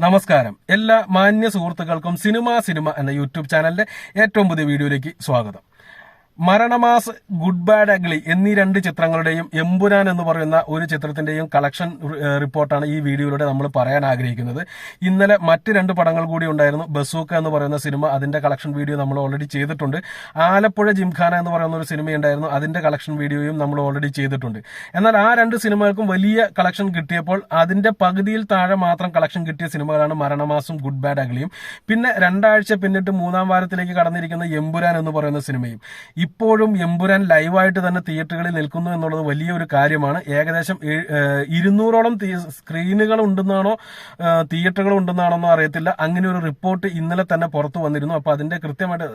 നമസ്കാരം. എല്ലാ മാന്യ സുഹൃത്തുക്കൾക്കും സിനിമ എന്ന യൂട്യൂബ് ചാനലിന്റെ ഏറ്റവും പുതിയ വീഡിയോയിലേക്ക് സ്വാഗതം. മരണമാസ്, ഗുഡ് ബാഡ് അഗ്ലി എന്നീ രണ്ട് ചിത്രങ്ങളുടെയും എമ്പുരാൻ എന്ന് പറയുന്ന ഒരു ചിത്രത്തിന്റെയും കളക്ഷൻ റിപ്പോർട്ടാണ് ഈ വീഡിയോയിലൂടെ നമ്മൾ പറയാൻ ആഗ്രഹിക്കുന്നത്. ഇന്നലെ മറ്റ് രണ്ട് പടങ്ങൾ കൂടി ഉണ്ടായിരുന്നു. ബസൂക്ക എന്ന് പറയുന്ന സിനിമ, അതിന്റെ കളക്ഷൻ വീഡിയോ നമ്മൾ ഓൾറെഡി ചെയ്തിട്ടുണ്ട്. ആലപ്പുഴ ജിംഖാന എന്ന് പറയുന്ന ഒരു സിനിമ ഉണ്ടായിരുന്നു, അതിന്റെ കളക്ഷൻ വീഡിയോയും നമ്മൾ ഓൾറെഡി ചെയ്തിട്ടുണ്ട്. എന്നാൽ ആ രണ്ട് സിനിമകൾക്കും വലിയ കളക്ഷൻ കിട്ടിയപ്പോൾ അതിന്റെ പകുതിയിൽ താഴെ മാത്രം കളക്ഷൻ കിട്ടിയ സിനിമകളാണ് മരണമാസും ഗുഡ് ബാഡ് അഗ്ലിയും. പിന്നെ രണ്ടാഴ്ച പിന്നിട്ട് മൂന്നാം വാരത്തിലേക്ക് കടന്നിരിക്കുന്ന എമ്പുരാൻ എന്ന് പറയുന്ന സിനിമയും. ഇപ്പോഴും എമ്പുരാൻ ലൈവായിട്ട് തന്നെ തിയേറ്ററുകളിൽ നിൽക്കുന്നു എന്നുള്ളത് വലിയൊരു കാര്യമാണ്. ഏകദേശം 200ഓളം സ്ക്രീനുകൾ ഉണ്ടെന്നാണോ തിയേറ്ററുകൾ ഉണ്ടെന്നാണോ അറിയത്തില്ല. അങ്ങനെ ഒരു റിപ്പോർട്ട് ഇന്നലെ തന്നെ പുറത്തു വന്നിരുന്നു. അപ്പൊ അതിന്റെ കൃത്യമായിട്ട്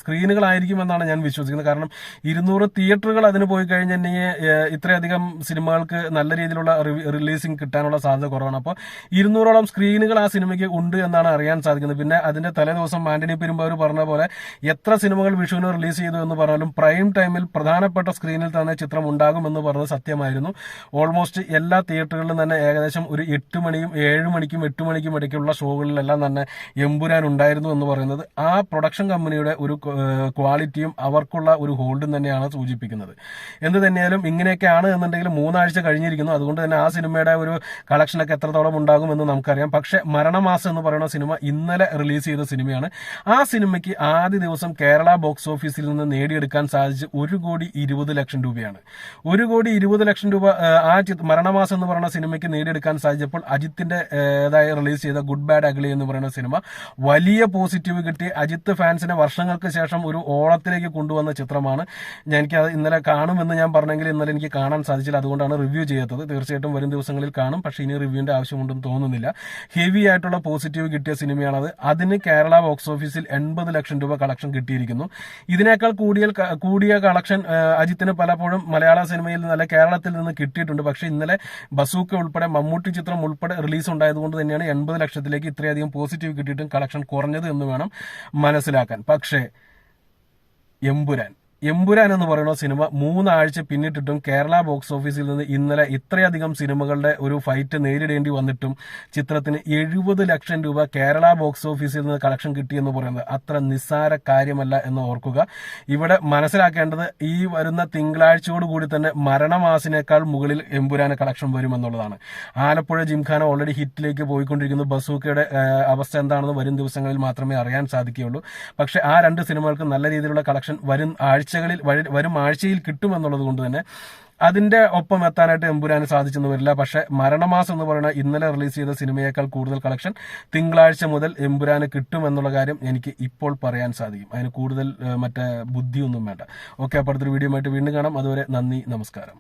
സ്ക്രീനുകളായിരിക്കും എന്നാണ് ഞാൻ വിശ്വസിക്കുന്നത്. കാരണം 200 തിയേറ്ററുകൾ അതിന് പോയി കഴിഞ്ഞിട്ടുണ്ടെങ്കിൽ ഇത്രയധികം സിനിമകൾക്ക് നല്ല രീതിയിലുള്ള റിലീസിംഗ് കിട്ടാനുള്ള സാധ്യത കുറവാണ്. അപ്പോൾ 200ഓളം സ്ക്രീനുകൾ ആ സിനിമയ്ക്ക് ഉണ്ട് എന്നാണ് അറിയാൻ സാധിക്കുന്നത്. പിന്നെ അതിന്റെ തലേദിവസം ആന്റണി പെരുമ്പാവൂർ പറഞ്ഞ പോലെ എത്ര സിനിമകൾ വിഷുവിന് റിലീസ് ചെയ്തു എന്ന് പറഞ്ഞാലും പ്രൈം ടൈമിൽ പ്രധാനപ്പെട്ട സ്ക്രീനിൽ തന്നെ ചിത്രം ഉണ്ടാകുമെന്ന് പറഞ്ഞത് സത്യമായിരുന്നു. ഓൾമോസ്റ്റ് എല്ലാ തിയേറ്ററുകളിലും തന്നെ ഏകദേശം ഒരു 8 മണിയും 7 മണിക്കും 8 മണിക്കും ഇടയ്ക്കുള്ള ഷോകളിലെല്ലാം തന്നെ എമ്പുരാൻ ഉണ്ടായിരുന്നു എന്ന് പറയുന്നത് ആ പ്രൊഡക്ഷൻ കമ്പനിയുടെ ഒരു ക്വാളിറ്റിയും അവർക്കുള്ള ഒരു ഹോൾഡും തന്നെയാണ് സൂചിപ്പിക്കുന്നത്. എന്ത് തന്നെയാലും ഇങ്ങനെയൊക്കെയാണ് എന്നുണ്ടെങ്കിൽ 3 ആഴ്ച കഴിഞ്ഞിരിക്കുന്നു. അതുകൊണ്ട് തന്നെ ആ സിനിമയുടെ ഒരു കളക്ഷനൊക്കെ എത്രത്തോളം ഉണ്ടാകുമെന്ന് നമുക്കറിയാം. പക്ഷെ മരണമാസം എന്ന് പറയുന്ന സിനിമ ഇന്നലെ റിലീസ് ചെയ്ത സിനിമയാണ്. ആ സിനിമയ്ക്ക് ആദ്യ ദിവസം കേരള ബോക്സ് ഓഫീസിൽ നിന്ന് നേടിയെടുക്കാൻ സാധിച്ച് 1,20,00,000 രൂപയാണ്. 1,20,00,000 രൂപ ആ മരണമാസം എന്ന് പറയുന്ന സിനിമയ്ക്ക് നേടിയെടുക്കാൻ സാധിച്ചപ്പോൾ അജിത്തിന്റെ റിലീസ് ചെയ്ത ഗുഡ് ബാഡ് അഗ്ലി എന്ന് പറയുന്ന സിനിമ വലിയ പോസിറ്റീവ് കിട്ടി. അജിത്ത് ഫാൻസിനെ വർഷങ്ങൾക്ക് ശേഷം ഒരു ഓളത്തിലേക്ക് കൊണ്ടുവന്ന ചിത്രമാണ്. എനിക്ക് അത് ഇന്നലെ കാണുമെന്ന് ഞാൻ പറഞ്ഞെങ്കിൽ ഇന്നലെ എനിക്ക് കാണാൻ സാധിച്ചില്ല. അതുകൊണ്ടാണ് റിവ്യൂ ചെയ്യാത്തത്. തീർച്ചയായിട്ടും വരും ദിവസങ്ങളിൽ കാണും. പക്ഷെ ഇനി റിവ്യൂവിന്റെ ആവശ്യമുണ്ടെന്ന് തോന്നുന്നില്ല. ഹെവി ആയിട്ടുള്ള പോസിറ്റീവ് കിട്ടിയ സിനിമയാണത്. അതിന് കേരള ബോക്സ് ഓഫീസിൽ 80,00,000 രൂപ കളക്ഷൻ കിട്ടിയിരിക്കുന്നു. ഇതിനേക്കാൾ കൂടിയ കളക്ഷൻ അജിത്തിന് പലപ്പോഴും മലയാള സിനിമയിൽ നല്ല കേരളത്തിൽ നിന്ന് കിട്ടിയിട്ടുണ്ട്. പക്ഷെ ഇന്നലെ ബസൂക്ക ഉൾപ്പെടെ മമ്മൂട്ടി ചിത്രം ഉൾപ്പെടെ റിലീസ് ഉണ്ടായതുകൊണ്ട് തന്നെയാണ് 80 ലക്ഷത്തിലേക്ക് ഇത്രയധികം പോസിറ്റീവ് കിട്ടിയിട്ടും കളക്ഷൻ കുറഞ്ഞത് എന്ന് വേണം മനസ്സിലാക്കാൻ. പക്ഷേ എമ്പുരാൻ എന്ന് പറയുന്ന സിനിമ 3 ആഴ്ച പിന്നിട്ടിട്ടും കേരള ബോക്സ് ഓഫീസിൽ നിന്ന് ഇന്നലെ ഇത്രയധികം സിനിമകളുടെ ഒരു ഫൈറ്റ് നേരിടേണ്ടി വന്നിട്ടും ചിത്രത്തിന് 70 ലക്ഷം രൂപ കേരള ബോക്സ് ഓഫീസിൽ നിന്ന് കളക്ഷൻ കിട്ടിയെന്ന് പറയുന്നത് അത്ര നിസ്സാര കാര്യമല്ല എന്ന് ഓർക്കുക. ഇവിടെ മനസ്സിലാക്കേണ്ടത് ഈ വരുന്ന തിങ്കളാഴ്ചയോട് കൂടി തന്നെ മരണമാസിനേക്കാൾ മുകളിൽ എമ്പുരാന് കളക്ഷൻ വരുമെന്നുള്ളതാണ്. ആലപ്പുഴ ജിംഖാന ഓൾറെഡി ഹിറ്റിലേക്ക് പോയിക്കൊണ്ടിരിക്കുന്നു. ബസൂക്കയുടെ അവസ്ഥ എന്താണെന്ന് വരും ദിവസങ്ങളിൽ മാത്രമേ അറിയാൻ സാധിക്കുകയുള്ളൂ. പക്ഷെ ആ രണ്ട് സിനിമകൾക്ക് നല്ല രീതിയിലുള്ള കളക്ഷൻ വരും ആഴ്ചയിൽ കിട്ടുമെന്നുള്ളത് കൊണ്ട് തന്നെ അതിന്റെ ഒപ്പം എത്താനായിട്ട് എമ്പുരാന് സാധിച്ചെന്ന് വരില്ല. പക്ഷെ മരണമാസം എന്ന് പറയുന്ന ഇന്നലെ റിലീസ് ചെയ്ത സിനിമയേക്കാൾ കൂടുതൽ കളക്ഷൻ തിങ്കളാഴ്ച മുതൽ എമ്പുരാന് കിട്ടുമെന്നുള്ള കാര്യം എനിക്ക് ഇപ്പോൾ പറയാൻ സാധിക്കും. അതിന് കൂടുതൽ ബുദ്ധിയൊന്നും വേണ്ട. ഓക്കെ, അപ്പോൾ അടുത്തൊരു വീഡിയോ ആയിട്ട് വീണ്ടും കാണാം. അതുവരെ നന്ദി, നമസ്കാരം.